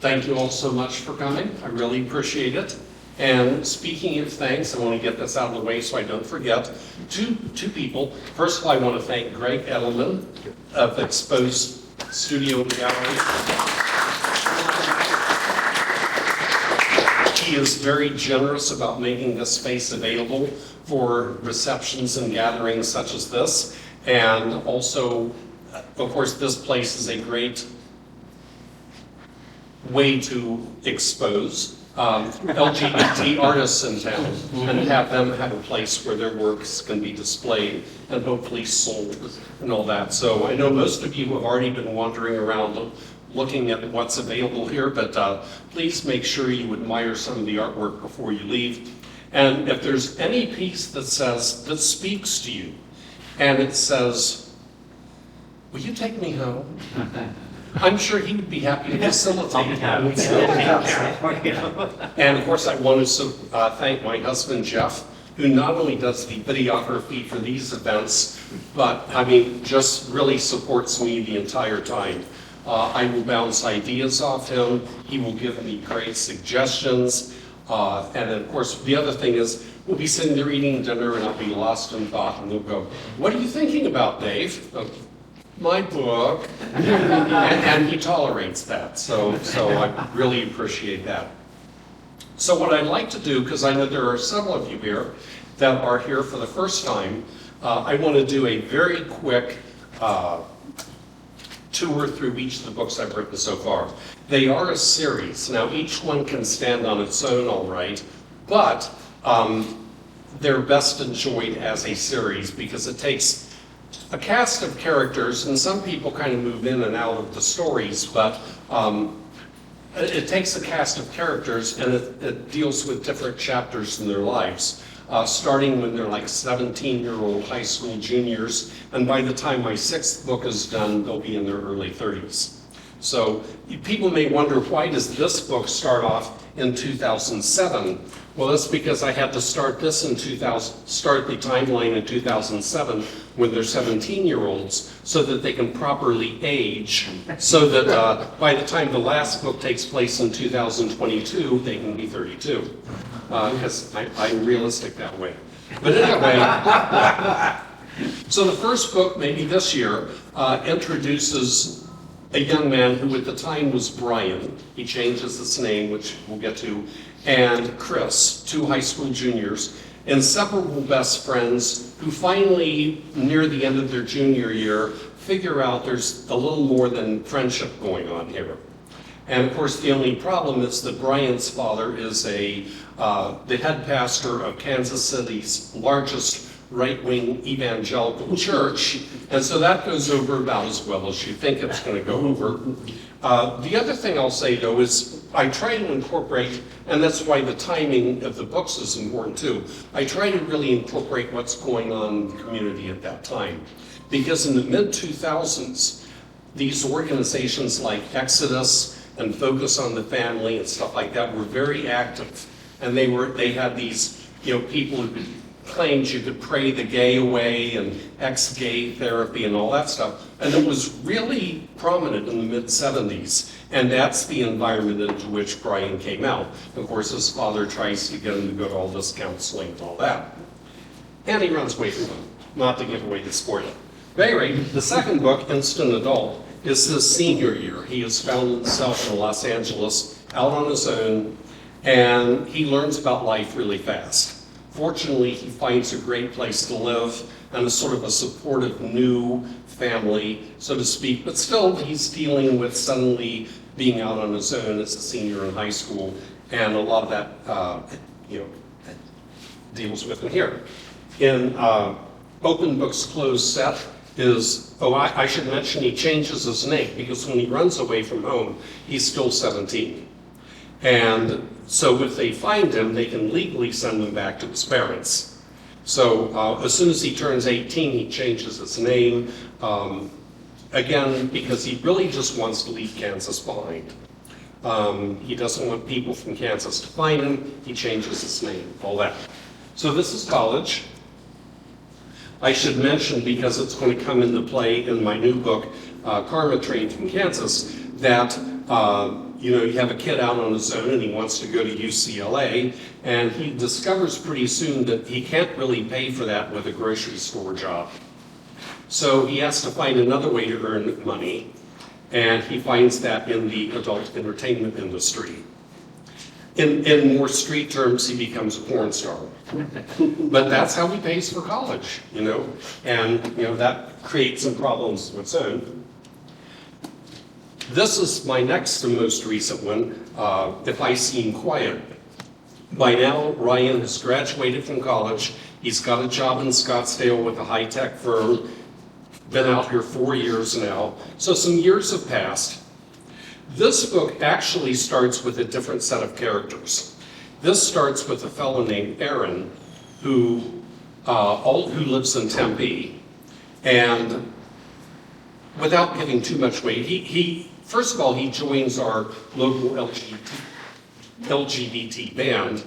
Thank you all so much for coming. I really appreciate it. And speaking of thanks, I want to get this out of the way so I don't forget. Two people. First of all, I want to thank Greg Edelman of Exposed Studio and Gallery. He is very generous about making this space available for receptions and gatherings such as this. And also, of course, this place is a great way to expose LGBT artists in town and have them have a place where their works can be displayed and hopefully sold and all that. So I know most of you have already been wandering around looking at what's available here, but please make sure you admire some of the artwork before you leave. And if there's any piece that speaks to you, and it says, "Will you take me home?" I'm sure he would be happy to facilitate that. And of course, I want to thank my husband, Jeff, who not only does the videography for these events, but just really supports me the entire time. I will bounce ideas off him. He will give me great suggestions. And then, of course, the other thing is, we'll be sitting there eating dinner and I'll be lost in thought and they'll go, "What are you thinking about, Dave?" "My book." and he tolerates that, so I really appreciate that. So what I'd like to do, because I know there are several of you here that are here for the first time, I want to do a very quick tour through each of the books I've written so far. They are a series. Now each one can stand on its own all right, but they're best enjoyed as a series because it takes a cast of characters, and some people kind of move in and out of the stories, but it takes a cast of characters and it deals with different chapters in their lives, starting when they're like 17-year-old high school juniors, and by the time my 6th book is done, they'll be in their early 30s. So people may wonder, why does this book start off in 2007? Well, that's because I had to start this start the timeline in 2007 when they're 17-year-olds so that they can properly age, so that by the time the last book takes place in 2022, they can be 32. Because I'm realistic that way. But anyway, so the first book, maybe this year, introduces a young man who at the time was Brian. He changes his name, which we'll get to, and Chris, 2 high school juniors, inseparable best friends who finally, near the end of their junior year, figure out there's a little more than friendship going on here. And of course, the only problem is that Brian's father is the head pastor of Kansas City's largest right-wing evangelical church, and so that goes over about as well as you think it's going to go over. The other thing I'll say, though, is I try to incorporate, and that's why the timing of the books is important too, I try to really incorporate what's going on in the community at that time. Because in the mid-2000s, these organizations like Exodus and Focus on the Family and stuff like that were very active. And they had these people who claimed you could pray the gay away and ex-gay therapy and all that stuff. And it was really prominent in the mid-70s. And that's the environment into which Brian came out. Of course, his father tries to get him to go to all this counseling and all that. And he runs away from him, not to give away the spoiler. But anyway, the second book, Instant Adult, is his senior year. He has found himself in Los Angeles, out on his own, and he learns about life really fast. Fortunately, he finds a great place to live and a sort of a supportive new family, so to speak, but still he's dealing with suddenly being out on his own as a senior in high school, and a lot of that, deals with him here. In Open Books Closed Set is, I should mention he changes his name because when he runs away from home, he's still 17. And so if they find him, they can legally send him back to his parents. So as soon as he turns 18, he changes his name, again, because he really just wants to leave Kansas behind. He doesn't want people from Kansas to find him. He changes his name, all that. So this is college. I should mention, because it's going to come into play in my new book, Karma Train from Kansas, that you have a kid out on his own and he wants to go to UCLA, and he discovers pretty soon that he can't really pay for that with a grocery store job. So he has to find another way to earn money, and he finds that in the adult entertainment industry. In more street terms, he becomes a porn star. But that's how he pays for college, and that creates some problems of its own. This is my next and most recent one, If I Seem Quiet. By now, Ryan has graduated from college. He's got a job in Scottsdale with a high-tech firm. Been out here 4 years now. So some years have passed. This book actually starts with a different set of characters. This starts with a fellow named Aaron, who lives in Tempe. And without giving too much weight, he first of all, he joins our local LGBT band,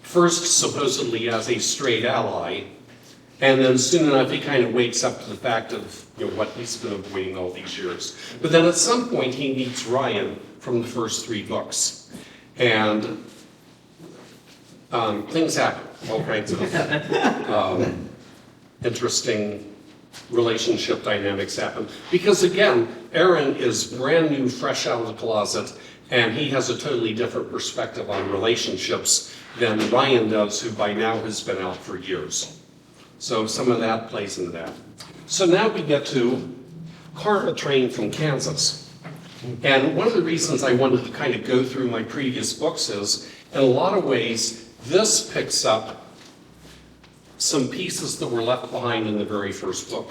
first supposedly as a straight ally, and then soon enough he kind of wakes up to the fact of what he's been avoiding all these years. But then at some point he meets Ryan from the first 3 books, and things happen, all kinds of interesting relationship dynamics happen. Because again, Aaron is brand new, fresh out of the closet, and he has a totally different perspective on relationships than Ryan does, who by now has been out for years. So some of that plays into that. So now we get to Karma Train from Kansas. And one of the reasons I wanted to kind of go through my previous books is, in a lot of ways, this picks up some pieces that were left behind in the very first book.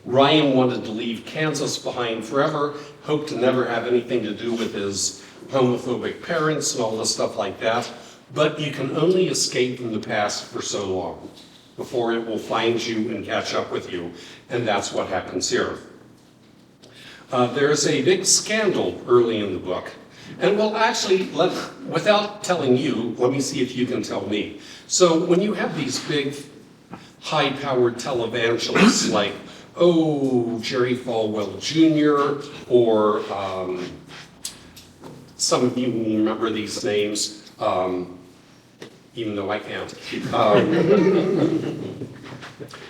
Ryan wanted to leave Kansas behind forever, hoped to never have anything to do with his homophobic parents and all this stuff like that. But you can only escape from the past for so long before it will find you and catch up with you. And that's what happens here. There's a big scandal early in the book. And well, actually, without telling you, let me see if you can tell me. So when you have these big, high-powered televangelists like, Jerry Falwell Jr., or some of you will remember these names, even though I can't.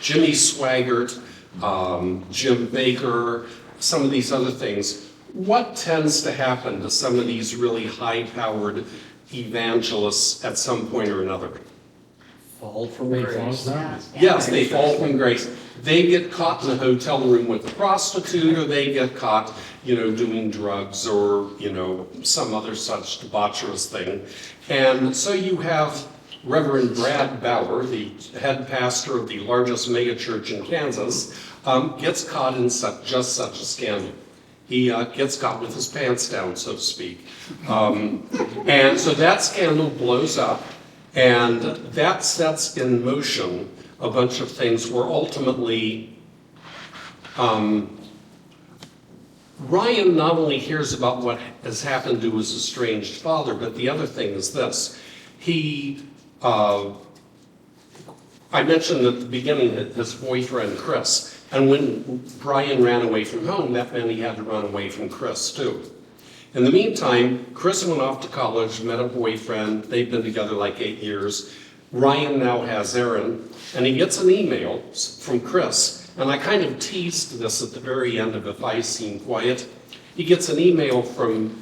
Jimmy Swaggart, Jim Baker, some of these other things. What tends to happen to some of these really high-powered evangelists at some point or another? Fall from grace. Yes, they fall from grace. They get caught in a hotel room with a prostitute, or they get caught, doing drugs, or, some other such debaucherous thing. And so you have Reverend Brad Bauer, the head pastor of the largest megachurch in Kansas, gets caught in just such a scandal. He gets caught with his pants down, so to speak. And so that scandal blows up, and that sets in motion a bunch of things where ultimately Ryan not only hears about what has happened to his estranged father, but the other thing is this. I mentioned at the beginning that his boyfriend, Chris, and when Brian ran away from home, that meant he had to run away from Chris too. In the meantime, Chris went off to college, met a boyfriend. They've been together like 8 years. Ryan now has Aaron, and he gets an email from Chris, and I kind of teased this at the very end of If I Seem Quiet. He gets an email from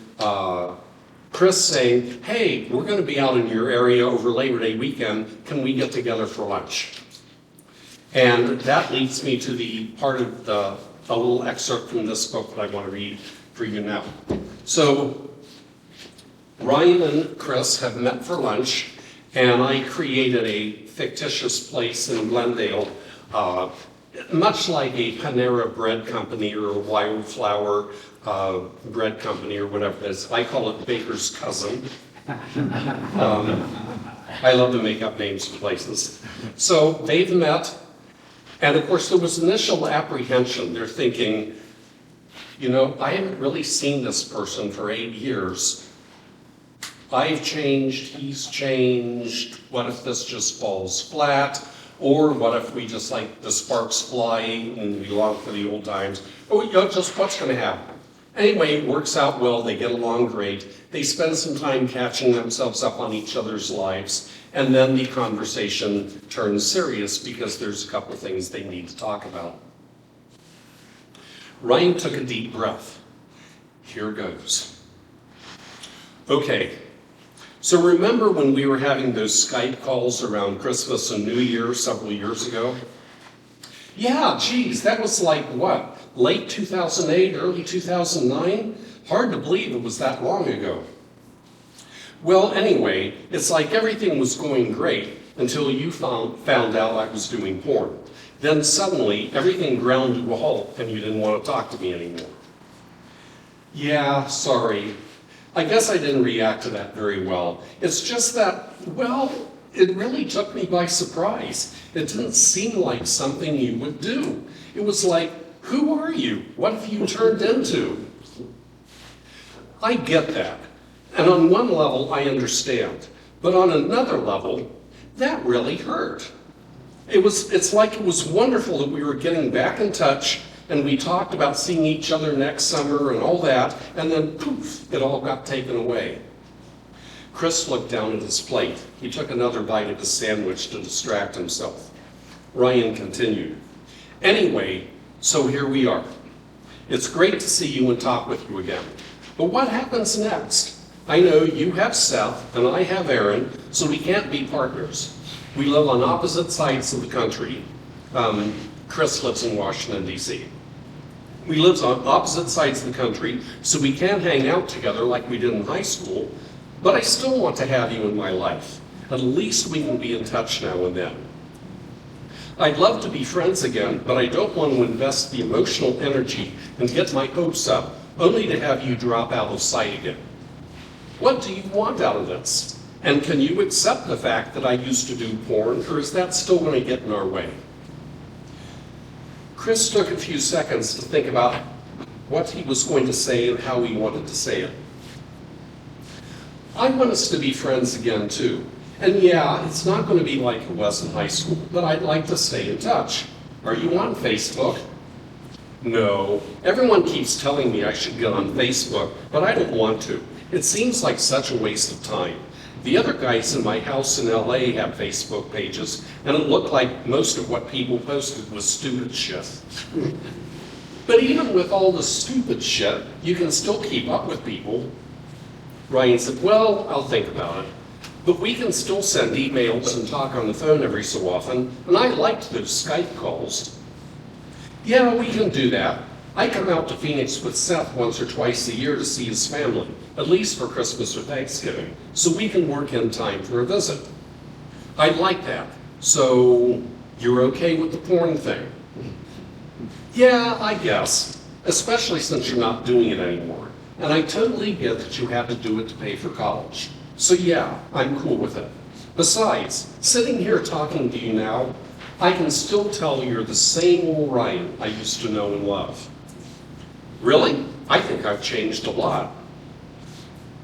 Chris saying, hey, we're going to be out in your area over Labor Day weekend. Can we get together for lunch? And that leads me to the part of a little excerpt from this book that I want to read for you now. So Ryan and Chris have met for lunch, and I created a fictitious place in Glendale, much like a Panera bread company or a Wildflower bread company or whatever it is. I call it Baker's Cousin. I love to make up names for places. So they've met, and of course there was initial apprehension. They're thinking, I haven't really seen this person for 8 years. I've changed, he's changed. What if this just falls flat? Or what if we just like the sparks fly and we long for the old times? Just what's going to happen? Anyway, it works out well, they get along great. They spend some time catching themselves up on each other's lives, and then the conversation turns serious because there's a couple things they need to talk about. Ryan took a deep breath. Here goes. Okay, so remember when we were having those Skype calls around Christmas and New Year several years ago? Yeah, geez, that was like what? Late 2008, early 2009? Hard to believe it was that long ago. Well, anyway, it's like everything was going great until you found out I was doing porn. Then suddenly, everything ground to a halt and you didn't want to talk to me anymore. Yeah, sorry. I guess I didn't react to that very well. It's just that, well, it really took me by surprise. It didn't seem like something you would do. It was like, who are you? What have you turned into? I get that. And on one level, I understand. But on another level, that really hurt. It's like it was wonderful that we were getting back in touch and we talked about seeing each other next summer and all that, and then poof, it all got taken away. Chris looked down at his plate. He took another bite of his sandwich to distract himself. Ryan continued. Anyway, so here we are. It's great to see you and talk with you again. But what happens next? I know you have Seth and I have Aaron, so we can't be partners. We live on opposite sides of the country. Chris lives in Washington, D.C. We live on opposite sides of the country, so we can't hang out together like we did in high school, but I still want to have you in my life. At least we can be in touch now and then. I'd love to be friends again, but I don't want to invest the emotional energy and get my hopes up, only to have you drop out of sight again. What do you want out of this? And can you accept the fact that I used to do porn, or is that still going to get in our way? Chris took a few seconds to think about what he was going to say and how he wanted to say it. I want us to be friends again, too. And yeah, it's not going to be like it was in high school, but I'd like to stay in touch. Are you on Facebook? No. Everyone keeps telling me I should get on Facebook, but I don't want to. It seems like such a waste of time. The other guys in my house in LA have Facebook pages, and it looked like most of what people posted was stupid shit. But even with all the stupid shit, you can still keep up with people. Ryan said, well, I'll think about it. But we can still send emails and talk on the phone every so often, and I liked those Skype calls. Yeah, we can do that. I come out to Phoenix with Seth once or twice a year to see his family, at least for Christmas or Thanksgiving, so we can work in time for a visit. I'd like that. So, you're okay with the porn thing? Yeah, I guess, especially since you're not doing it anymore. And I totally get that you had to do it to pay for college. So yeah, I'm cool with it. Besides, sitting here talking to you now, I can still tell you're the same old Ryan I used to know and love. Really? I think I've changed a lot.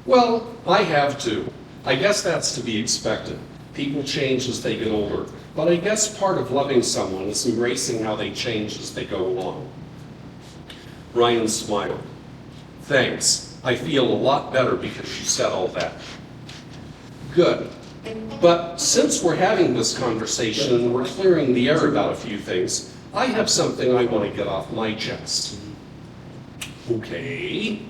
Well, I have too. I guess that's to be expected. People change as they get older. But I guess part of loving someone is embracing how they change as they go along. Ryan smiled. Thanks. I feel a lot better because you said all that. Good. But since we're having this conversation and we're clearing the air about a few things, I have something I want to get off my chest. Okay.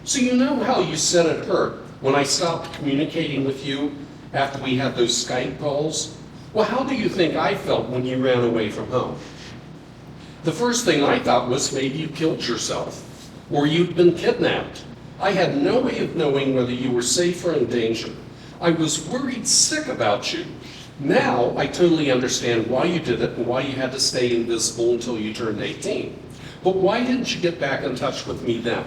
So you know how you said it hurt when I stopped communicating with you after we had those Skype calls? Well, how do you think I felt when you ran away from home? The first thing I thought was maybe you killed yourself, or you'd been kidnapped. I had no way of knowing whether you were safe or in danger. I was worried sick about you. Now I totally understand why you did it and why you had to stay invisible until you turned 18. But why didn't you get back in touch with me then?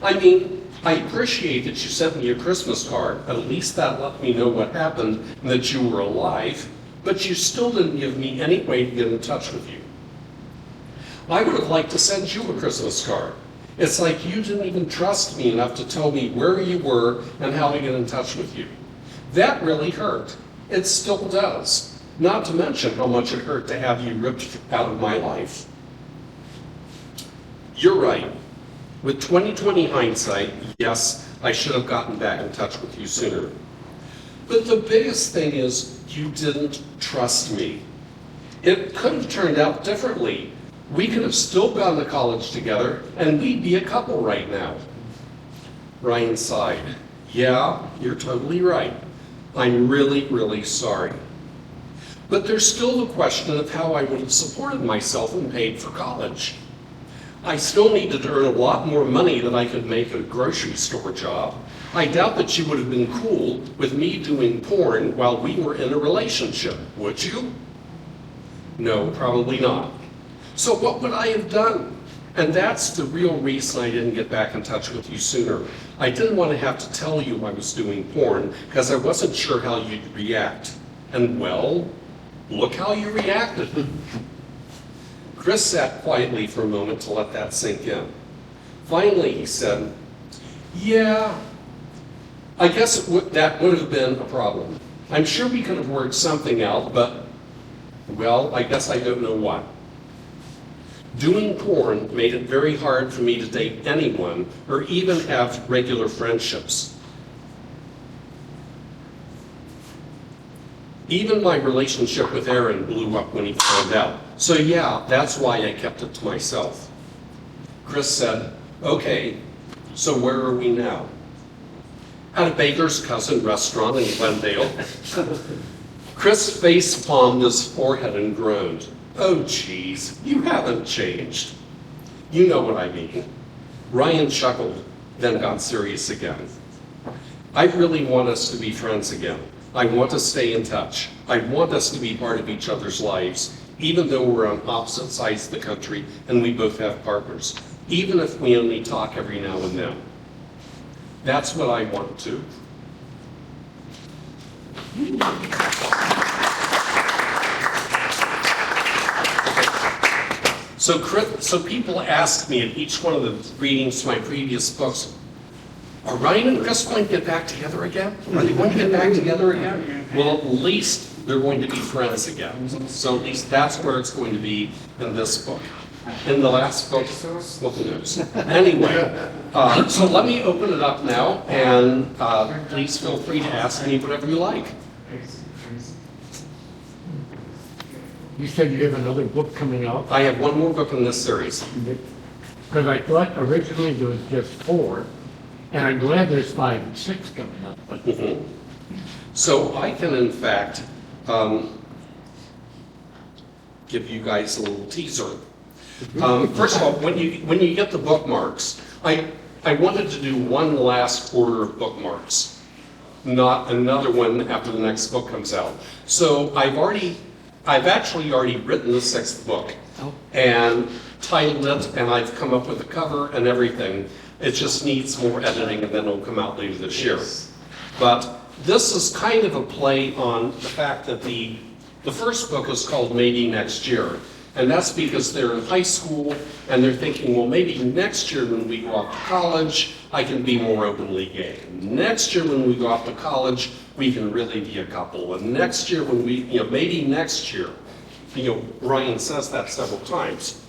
I mean, I appreciate that you sent me a Christmas card. At least that let me know what happened and that you were alive. But you still didn't give me any way to get in touch with you. I would have liked to send you a Christmas card. It's like you didn't even trust me enough to tell me where you were and how to get in touch with you. That really hurt. It still does. Not to mention how much it hurt to have you ripped out of my life. You're right. With 2020 hindsight, yes, I should have gotten back in touch with you sooner. But the biggest thing is you didn't trust me. It could have turned out differently. We could have still gone to college together and we'd be a couple right now. Ryan sighed. Yeah, you're totally right. I'm really, really sorry. But there's still the question of how I would have supported myself and paid for college. I still needed to earn a lot more money than I could make at a grocery store job. I doubt that you would have been cool with me doing porn while we were in a relationship, would you? No, probably not. So what would I have done? And that's the real reason I didn't get back in touch with you sooner. I didn't want to have to tell you I was doing porn because I wasn't sure how you'd react. And well, look how you reacted. Chris sat quietly for a moment to let that sink in. Finally, he said, yeah, I guess that would have been a problem. I'm sure we could have worked something out, but, well, I guess I don't know what. Doing porn made it very hard for me to date anyone or even have regular friendships. Even my relationship with Aaron blew up when he found out. So yeah, that's why I kept it to myself. Chris said, okay, so where are we now? At a baker's cousin restaurant in Glendale. Chris face palmed his forehead and groaned. Oh geez, you haven't changed. You know what I mean. Ryan chuckled, then got serious again. I really want us to be friends again. I want to stay in touch. I want us to be part of each other's lives, even though we're on opposite sides of the country and we both have partners, even if we only talk every now and then. That's what I want to. So people ask me at each one of the readings to my previous books, are Ryan and Chris going to get back together again? Are they going to get back together again? Well, at least they're going to be friends again. So at least that's where it's going to be in this book. In the last book, well, who knows? Anyway, so let me open it up now, and please feel free to ask me whatever you like. You said you have another book coming out? I have one more book in this series. Because I thought originally there was just 4, and I'm glad there's 5 and 6 coming up. Mhm. So I can, in fact, give you guys a little teaser. First of all, when you get the bookmarks, I wanted to do one last order of bookmarks, not another one after the next book comes out. So I've actually already written the 6th book and titled it, and I've come up with a cover and everything. It just needs more editing, and then it'll come out later this year. But this is kind of a play on the fact that the first book is called Maybe Next Year. And that's because they're in high school and they're thinking, well, maybe next year when we go off to college, I can be more openly gay. Next year when we go off to college, we can really be a couple. And next year when we, maybe next year, Ryan says that several times.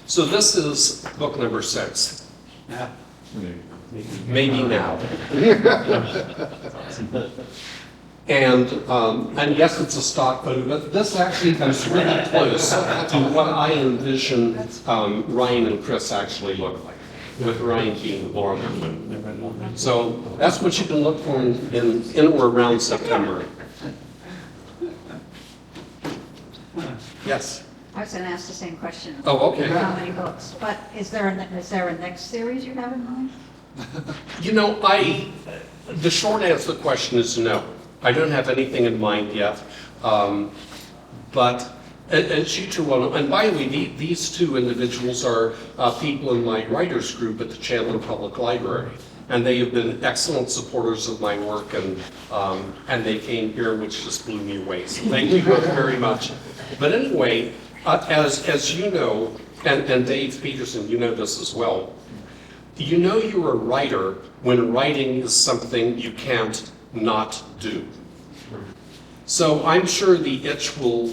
So this is book number 6. Maybe now. And yes, it's a stock photo, but this actually comes really close to what I envision Ryan and Chris actually look like, with Ryan being the blonde one. So that's what you can look for in or around September. Yes? I was going to ask the same question. Oh, okay. How many books? But is there a next series you have in mind? The short answer to the question is no. I don't have anything in mind yet. But as you two well know, and by the way, these 2 individuals are people in my writers group at the Chandler Public Library. And they have been excellent supporters of my work, and they came here, which just blew me away. So thank you both very much. But anyway, as you know, and Dave Peterson, you know this as well, you're a writer when writing is something you can't not do. So I'm sure the itch will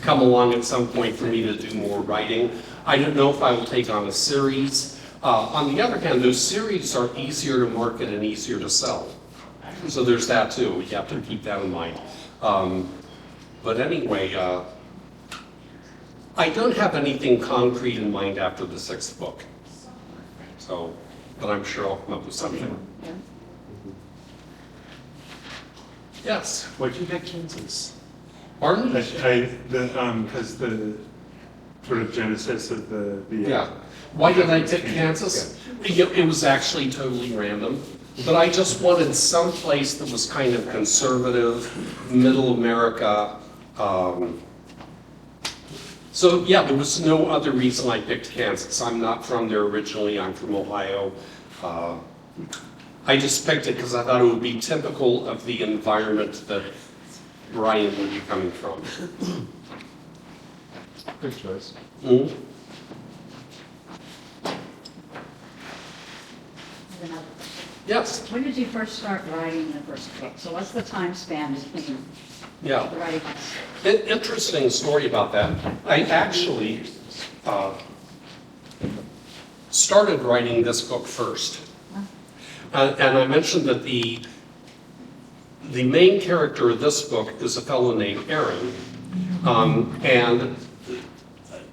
come along at some point for me to do more writing. I don't know if I will take on a series. On the other hand, those series are easier to market and easier to sell. So there's that too. You have to keep that in mind. But anyway, I don't have anything concrete in mind after the 6th book. So, but I'm sure I'll come up with something. Yes. Why'd you pick Kansas? Pardon? Because the sort of genesis of the Yeah. Why did I pick Kansas? It was actually totally random, but I just wanted some place that was kind of conservative, middle America. So yeah, there was no other reason I picked Kansas. I'm not from there originally, I'm from Ohio. I just picked it because I thought it would be typical of the environment that Brian would be coming from. Good choice. Mm-hmm. Yes. When did you first start writing the first book? So what's the time span between Yeah. writing? Interesting story about that. I actually started writing this book first. And I mentioned that the main character of this book is a fellow named Aaron. And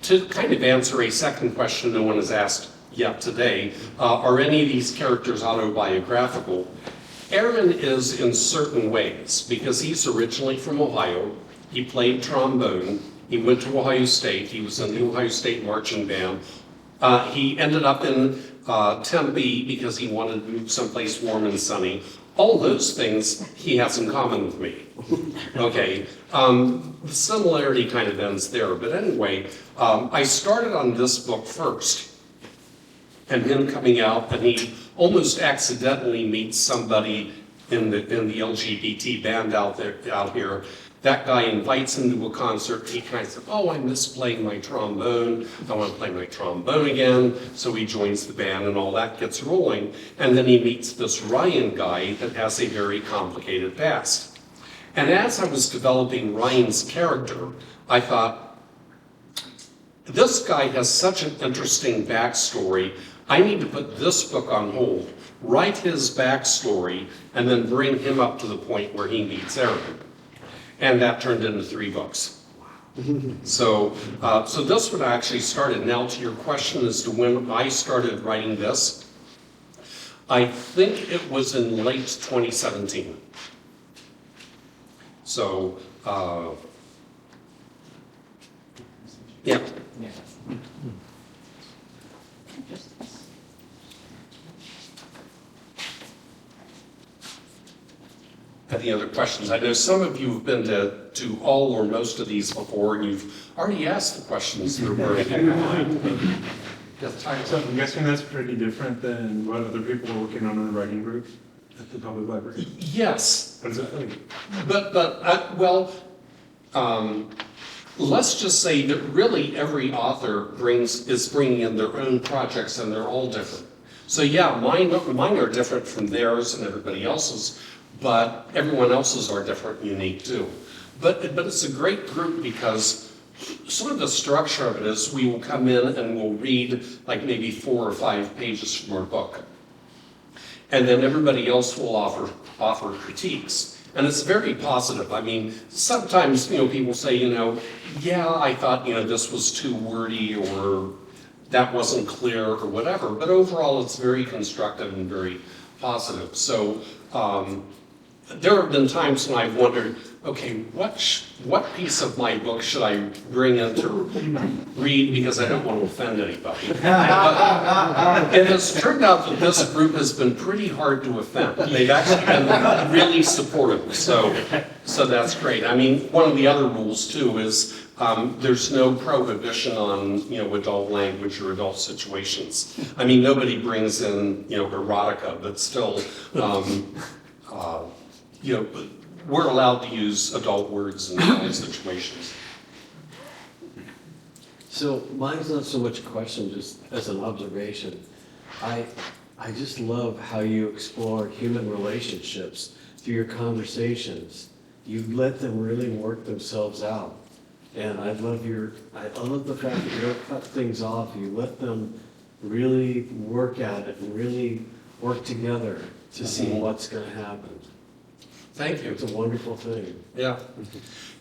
to kind of answer a second question no one has asked yet today, are any of these characters autobiographical? Aaron is in certain ways, because he's originally from Ohio. He played trombone. He went to Ohio State. He was in the Ohio State marching band. He ended up in Tempe because he wanted to move someplace warm and sunny. All those things he has in common with me. Okay, the similarity kind of ends there. But anyway, I started on this book first. And him coming out, and he almost accidentally meets somebody in the LGBT band out here. That guy invites him to a concert. He kind of says, "Oh, I miss playing my trombone. I want to play my trombone again." So he joins the band, and all that gets rolling. And then he meets this Ryan guy that has a very complicated past. And as I was developing Ryan's character, I thought, this guy has such an interesting backstory. I need to put this book on hold, write his backstory, and then bring him up to the point where he meets Aaron. And that turned into 3 books. So this one actually started. Now to your question as to when I started writing this, I think it was in late 2017. So, yeah. Any other questions? I know some of you have been to all or most of these before, and you've already asked the questions that are burning in your mind. Yes, Tyler? So I'm guessing that's pretty different than what other people are working on in the writing group at the public library. Yes, What does that mean? let's just say that really every author is bringing in their own projects, and they're all different. So yeah, mine are different from theirs and everybody else's, but everyone else's are different and unique too. But it's a great group because sort of the structure of it is we will come in and we'll read like maybe 4 or 5 pages from our book. And then everybody else will offer critiques. And it's very positive. I mean, sometimes, people say, yeah, I thought, this was too wordy or that wasn't clear or whatever. But overall, it's very constructive and very positive. So there have been times when I've wondered, okay, what piece of my book should I bring in to read because I don't want to offend anybody? It has turned out that this group has been pretty hard to offend. They've actually been really supportive, so that's great. I mean, one of the other rules too is there's no prohibition on adult language or adult situations. I mean, nobody brings in erotica, but still. We're allowed to use adult words in all situations. So mine's not so much a question, just as an observation. I just love how you explore human relationships through your conversations. You let them really work themselves out. And I love the fact that you don't cut things off, you let them really work at it and really work together to see what's gonna happen. Thank you. It's a wonderful thing. Yeah.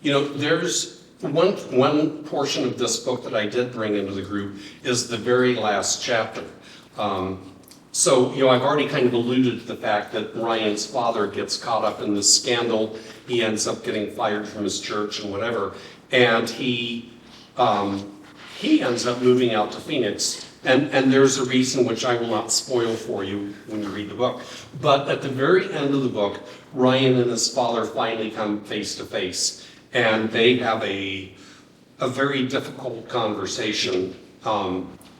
You know, there's one portion of this book that I did bring into the group is the very last chapter. So, you know, I've already kind of alluded to the fact that Ryan's father gets caught up in this scandal. He ends up getting fired from his church and whatever. And he ends up moving out to Phoenix. And there's a reason which I will not spoil for you when you read the book. But at the very end of the book, Ryan and his father finally come face to face. And they have a very difficult conversation,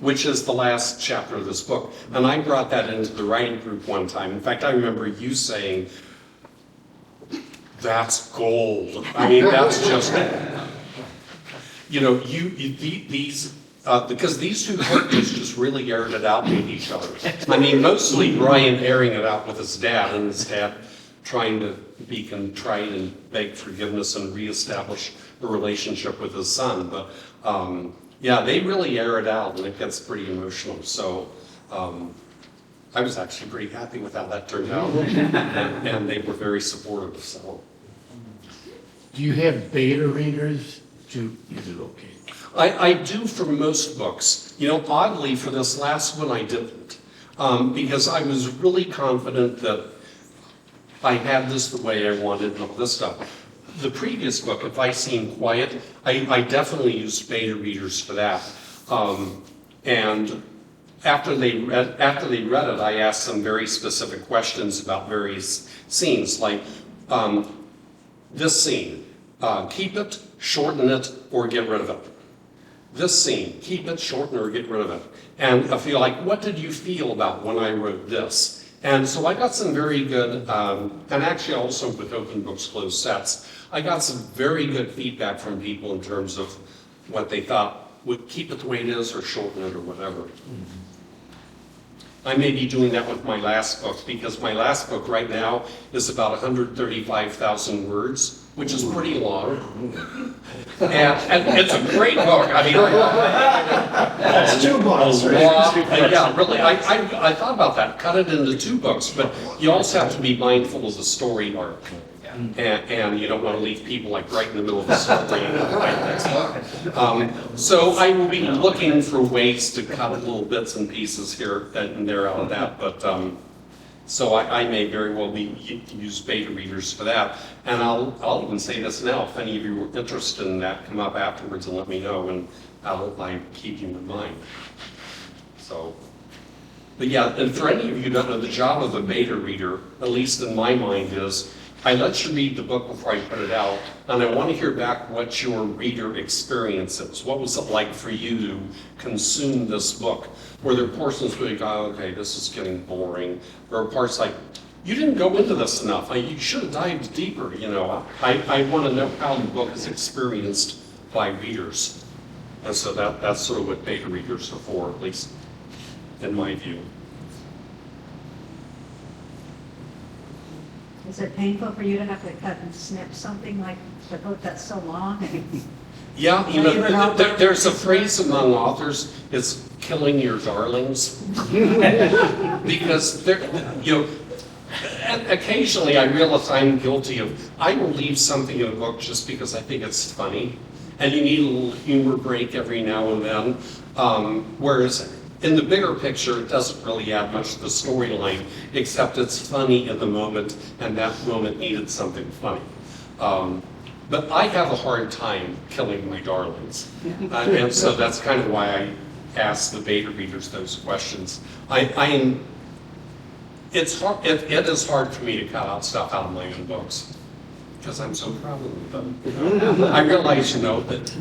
which is the last chapter of this book. And I brought that into the writing group one time. In fact, I remember you saying, "That's gold." I mean, that's just, you know, because these two characters just really aired it out with each other. I mean, mostly Ryan airing it out with his dad, and his dad trying to be contrite and beg forgiveness and reestablish the relationship with his son. But yeah, they really air it out, and it gets pretty emotional. So I was actually pretty happy with how that turned out, and they were very supportive. So. Do you have beta readers to, is it okay? I do for most books. You know, oddly, for this last one, I didn't. Because I was really confident that I had this the way I wanted and all this stuff. The previous book, If I Seem Quiet, I definitely used beta readers for that. And after they read it, I asked them very specific questions about various scenes, like this scene, keep it, shorten it, or get rid of it. This scene, keep it, shorten, or get rid of it. And I feel like, what did you feel about when I wrote this? And so I got some very good, and actually also with Open Books Closed Sets, I got some very good feedback from people in terms of what they thought would keep it the way it is or shorten it or whatever. I may be doing that with my last book, because my last book right now is about 135,000 words, which is pretty long. And it's a great book. I mean, That's 2 books, right? yeah, really. I thought about that, cut it into 2 books, but you also have to be mindful of the story arc. And you don't want to leave people like right in the middle of the story. So I will be looking for ways to cut little bits and pieces here and there out of that. But so I may very well use beta readers for that. And I'll even say this now: if any of you are interested in that, come up afterwards and let me know, and I'll keep you in mind. So. But yeah, and for any of you who don't know, the job of a beta reader, at least in my mind, is I let you read the book before I put it out, and I want to hear back what your reader experience is. What was it like for you to consume this book? Were there portions where you go, oh, okay, this is getting boring? Or parts like, you didn't go into this enough. You should have dived deeper, you know. I want to know how the book is experienced by readers. And so that's sort of what beta readers are for, at least in my view. Is it painful for you to have to cut and snip something like the book that's so long? Yeah, you know, there's a phrase among authors, it's killing your darlings. Because you know, and occasionally I realize I'm guilty of, I will leave something in a book just because I think it's funny. And you need a little humor break every now and then. Whereas in the bigger picture, it doesn't really add much to the storyline, except it's funny in the moment, and that moment needed something funny. But I have a hard time killing my darlings. And so that's kind of why I ask the beta readers those questions. It's hard, it is hard for me to cut out stuff out of my own books, because I'm so proud of them. I realize, you know, that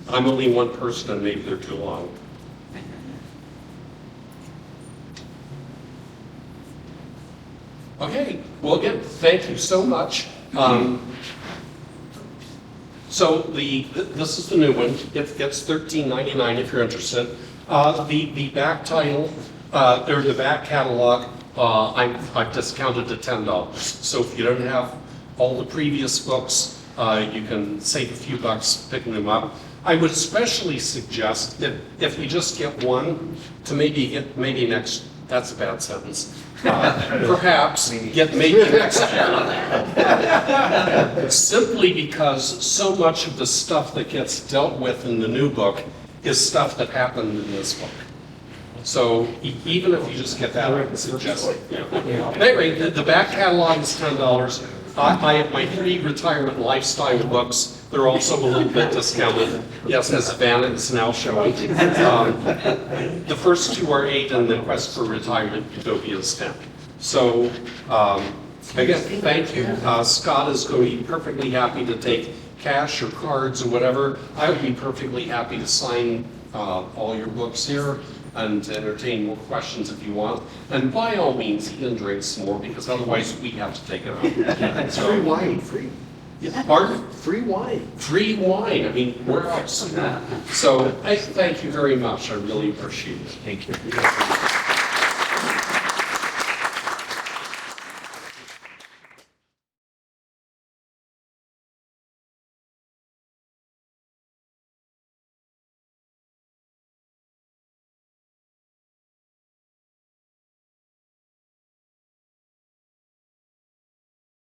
I'm only one person and maybe they're too long. Okay, well again, thank you so much. So this is the new one. It's $13.99 if you're interested. The back title, or the back catalog, I've discounted to $10. So if you don't have all the previous books, You can save a few bucks picking them up. I would especially suggest that if you just get one, to maybe next, that's a bad sentence. Perhaps get maybe next year. Simply because so much of the stuff that gets dealt with in the new book is stuff that happened in this book. So even if you just get that, I would suggest it. Anyway, the back catalog is $10. I have my 3 retirement lifestyle books. They're also a little bit discounted. Yes, as Savannah is now showing. The first 2 are $8, and the Quest for Retirement Utopia is $10. So again, thank you. Scott is going to be perfectly happy to take cash or cards or whatever. I would be perfectly happy to sign all your books here and entertain more questions if you want. And by all means, he can drink some more, because otherwise we have to take it out. It's free wine, free. Pardon? Free wine. Free wine, I mean, where else? So I thank you very much, I really appreciate it. Thank you.